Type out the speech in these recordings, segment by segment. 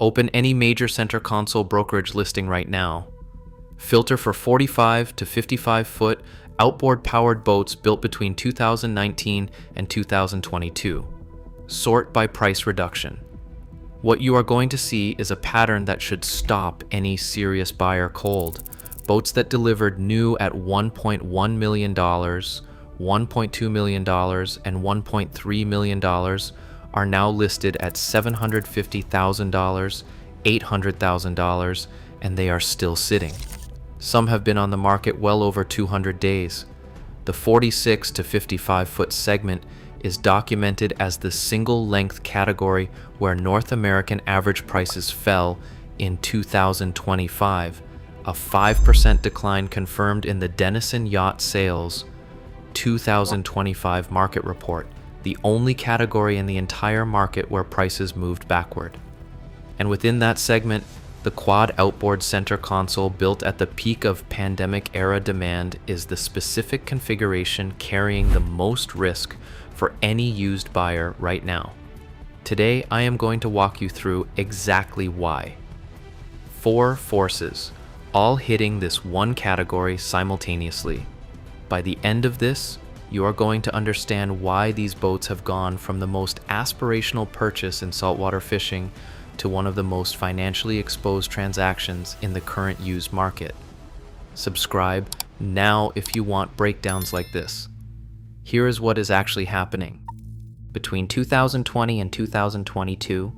Open any major center console brokerage listing right now. Filter for 45 to 55 foot outboard-powered boats built between 2019 and 2022. Sort by price reduction. What you are going to see is a pattern that should stop any serious buyer cold. Boats that delivered new at $1.1 million, $1.2 million, and $1.3 million are now listed at $750,000, $800,000, and they are still sitting. Some have been on the market well over 200 days. The 46 to 55 foot segment is documented as the single-length category where North American average prices fell in 2025, a 5% decline confirmed in the Denison Yacht Sales 2025 market report, the only category in the entire market where prices moved backward. And within that segment, the quad outboard center console built at the peak of pandemic-era demand is the specific configuration carrying the most risk for any used buyer right now. Today, I am going to walk you through exactly why. 4 forces, all hitting this one category simultaneously. By the end of this, you are going to understand why these boats have gone from the most aspirational purchase in saltwater fishing to one of the most financially exposed transactions in the current used market. Subscribe now if you want breakdowns like this. Here is what is actually happening. Between 2020 and 2022,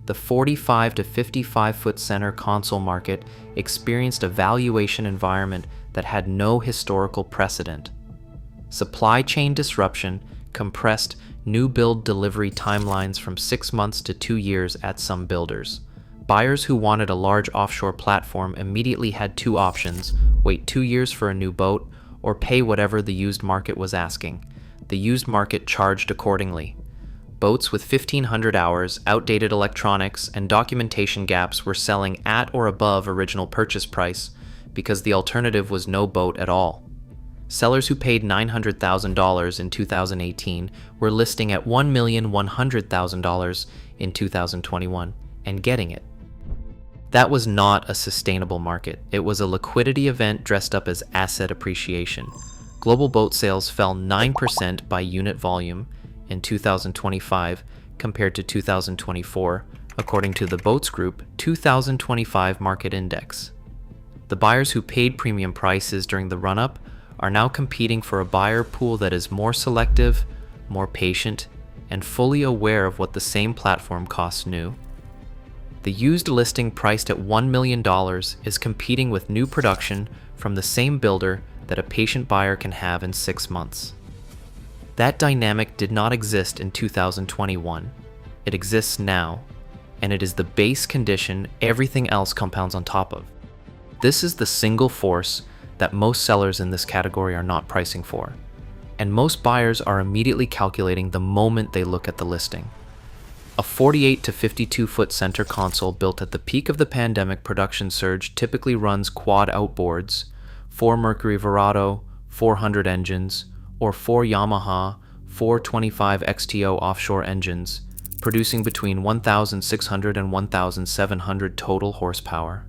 the 45 to 55 foot center console market experienced a valuation environment that had no historical precedent. Supply chain disruption compressed new build delivery timelines from 6 months to 2 years at some builders. Buyers who wanted a large offshore platform immediately had 2 options: wait 2 years for a new boat, or pay whatever the used market was asking. The used market charged accordingly. Boats with 1,500 hours, outdated electronics, and documentation gaps were selling at or above original purchase price because the alternative was no boat at all. Sellers who paid $900,000 in 2018 were listing at $1,100,000 in 2021 and getting it. That was not a sustainable market. It was a liquidity event dressed up as asset appreciation. Global boat sales fell 9% by unit volume in 2025 compared to 2024, according to the Boats Group 2025 Market Index. The buyers who paid premium prices during the run-up are now competing for a buyer pool that is more selective, more patient, and fully aware of what the same platform costs new. The used listing priced at $1 million is competing with new production from the same builder that a patient buyer can have in 6 months. That dynamic did not exist in 2021. It exists now, and it is the base condition everything else compounds on top of. This is the single force that most sellers in this category are not pricing for, and most buyers are immediately calculating the moment they look at the listing. A 48 to 52 foot center console built at the peak of the pandemic production surge typically runs quad outboards, 4 Mercury Verado 400 engines, or 4 Yamaha 425 XTO offshore engines, producing between 1,600 and 1,700 total horsepower.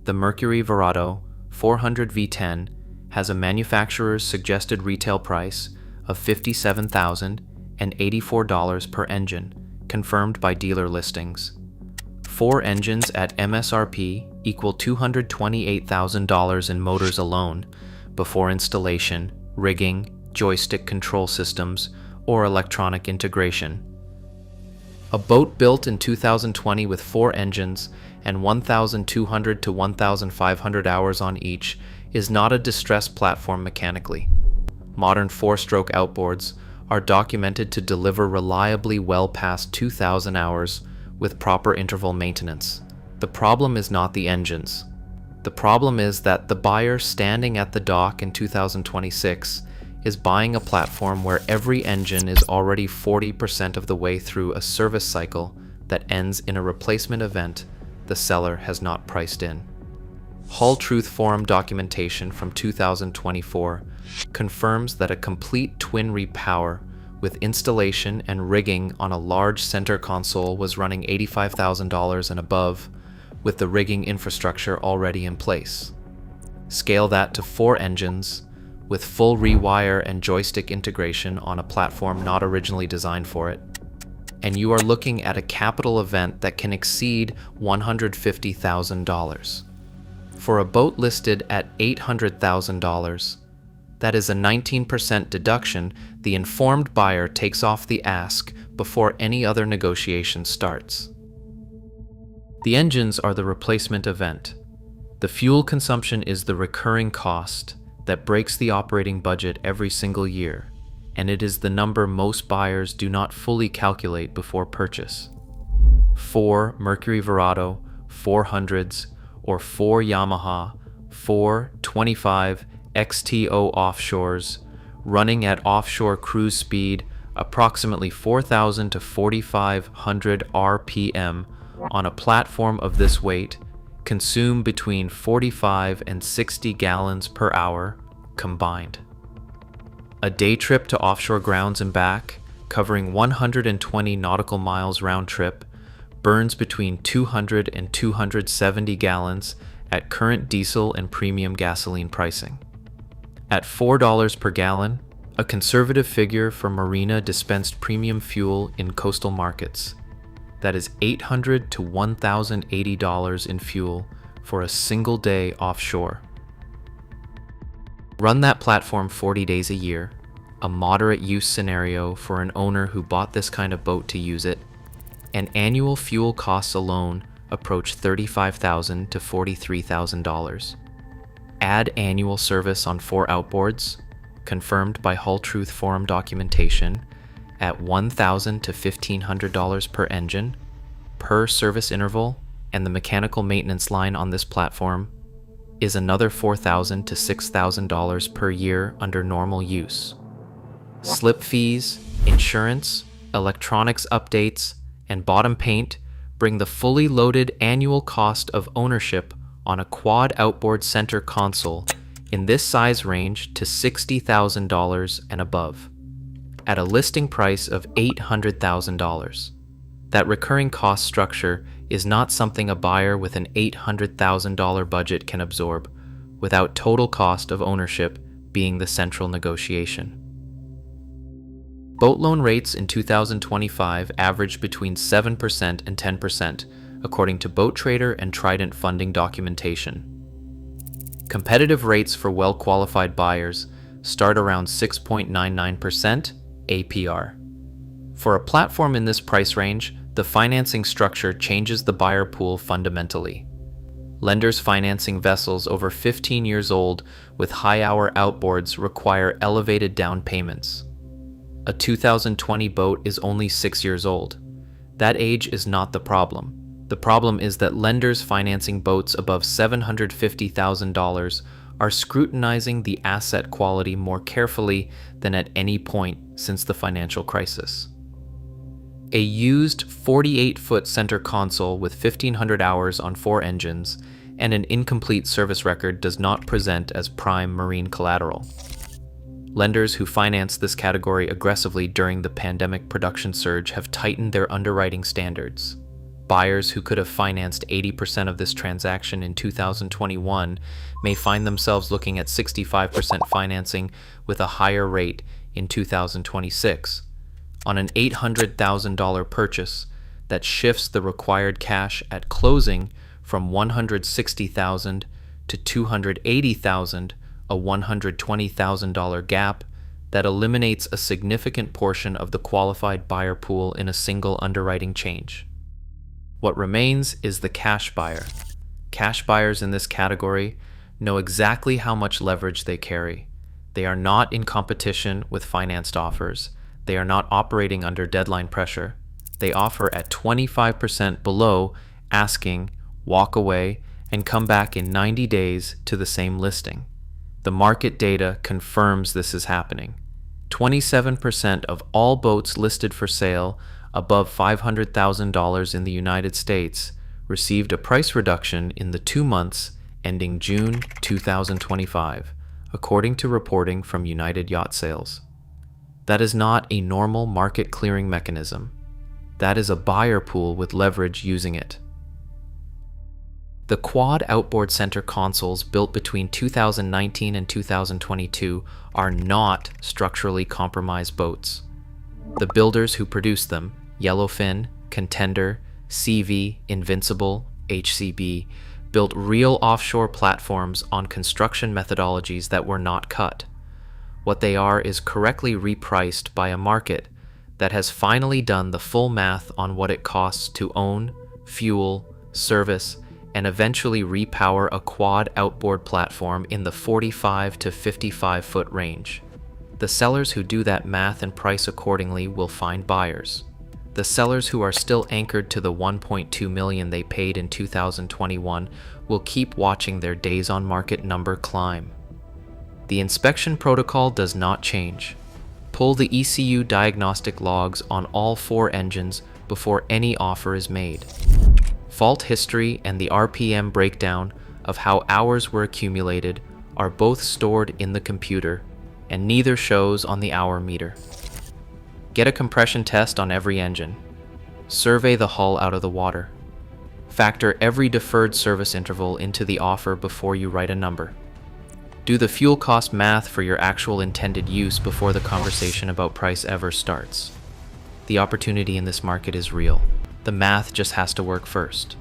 The Mercury Verado 400 V10 has a manufacturer's suggested retail price of $57,084 per engine, confirmed by dealer listings. 4 engines at MSRP equal $228,000 in motors alone, before installation, rigging, joystick control systems, or electronic integration. A boat built in 2020 with 4 engines and 1,200 to 1,500 hours on each is not a distressed platform mechanically. Modern 4-stroke outboards are documented to deliver reliably well past 2,000 hours with proper interval maintenance. The problem is not the engines. The problem is that the buyer standing at the dock in 2026 is buying a platform where every engine is already 40% of the way through a service cycle that ends in a replacement event the seller has not priced in. Hull Truth Forum documentation from 2024 confirms that a complete twin repower with installation and rigging on a large center console was running $85,000 and above, with the rigging infrastructure already in place. Scale that to 4 engines, with full rewire and joystick integration on a platform not originally designed for it, and you are looking at a capital event that can exceed $150,000. For a boat listed at $800,000, that is a 19% deduction the informed buyer takes off the ask before any other negotiation starts. The engines are the replacement event. The fuel consumption is the recurring cost that breaks the operating budget every single year, and it is the number most buyers do not fully calculate before purchase. 4 Mercury Verado 400s or 4 Yamaha 425 XTO Offshores running at offshore cruise speed approximately 4,000 to 4,500 RPM on a platform of this weight consume between 45 and 60 gallons per hour combined. A day trip to offshore grounds and back, covering 120 nautical miles round trip, burns between 200 and 270 gallons at current diesel and premium gasoline pricing. At $4 per gallon, a conservative figure for marina dispensed premium fuel in coastal markets, that is $800 to $1,080 in fuel for a single day offshore. Run that platform 40 days a year, a moderate use scenario for an owner who bought this kind of boat to use it, and annual fuel costs alone approach $35,000 to $43,000. Add annual service on 4 outboards, confirmed by Hull Truth Forum documentation, at $1,000 to $1,500 per engine, per service interval, and the mechanical maintenance line on this platform is another $4,000 to $6,000 per year under normal use. Slip fees, insurance, electronics updates, and bottom paint bring the fully loaded annual cost of ownership on a quad outboard center console in this size range to $60,000 and above, at a listing price of $800,000. That recurring cost structure is not something a buyer with an $800,000 budget can absorb without total cost of ownership being the central negotiation. Boat loan rates in 2025 averaged between 7% and 10%, according to Boat Trader and Trident funding documentation. Competitive rates for well-qualified buyers start around 6.99% APR. For a platform in this price range, the financing structure changes the buyer pool fundamentally. Lenders financing vessels over 15 years old with high-hour outboards require elevated down payments. A 2020 boat is only 6 years old. That age is not the problem. The problem is that lenders financing boats above $750,000 are scrutinizing the asset quality more carefully than at any point since the financial crisis. A used 48-foot center console with 1,500 hours on 4 engines and an incomplete service record does not present as prime marine collateral. Lenders who financed this category aggressively during the pandemic production surge have tightened their underwriting standards. Buyers who could have financed 80% of this transaction in 2021 may find themselves looking at 65% financing with a higher rate in 2026. On an $800,000 purchase, that shifts the required cash at closing from $160,000 to $280,000, a $120,000 gap that eliminates a significant portion of the qualified buyer pool in a single underwriting change. What remains is the cash buyer. Cash buyers in this category know exactly how much leverage they carry. They are not in competition with financed offers. They are not operating under deadline pressure. They offer at 25% below asking, walk away, and come back in 90 days to the same listing. The market data confirms this is happening. 27% of all boats listed for sale above $500,000 in the United States received a price reduction in the 2 months ending June 2025, according to reporting from United Yacht Sales. That is not a normal market clearing mechanism. That is a buyer pool with leverage using it. The quad outboard center consoles built between 2019 and 2022 are not structurally compromised boats. The builders who produced them, Yellowfin, Contender, CV, Invincible, HCB, built real offshore platforms on construction methodologies that were not cut. What they are is correctly repriced by a market that has finally done the full math on what it costs to own, fuel, service, and eventually repower a quad outboard platform in the 45 to 55 foot range. The sellers who do that math and price accordingly will find buyers. The sellers who are still anchored to the $1.2 million they paid in 2021 will keep watching their days on market number climb. The inspection protocol does not change. Pull the ECU diagnostic logs on all 4 engines before any offer is made. Fault history and the RPM breakdown of how hours were accumulated are both stored in the computer, and neither shows on the hour meter. Get a compression test on every engine. Survey the hull out of the water. Factor every deferred service interval into the offer before you write a number. Do the fuel cost math for your actual intended use before the conversation about price ever starts. The opportunity in this market is real. The math just has to work first.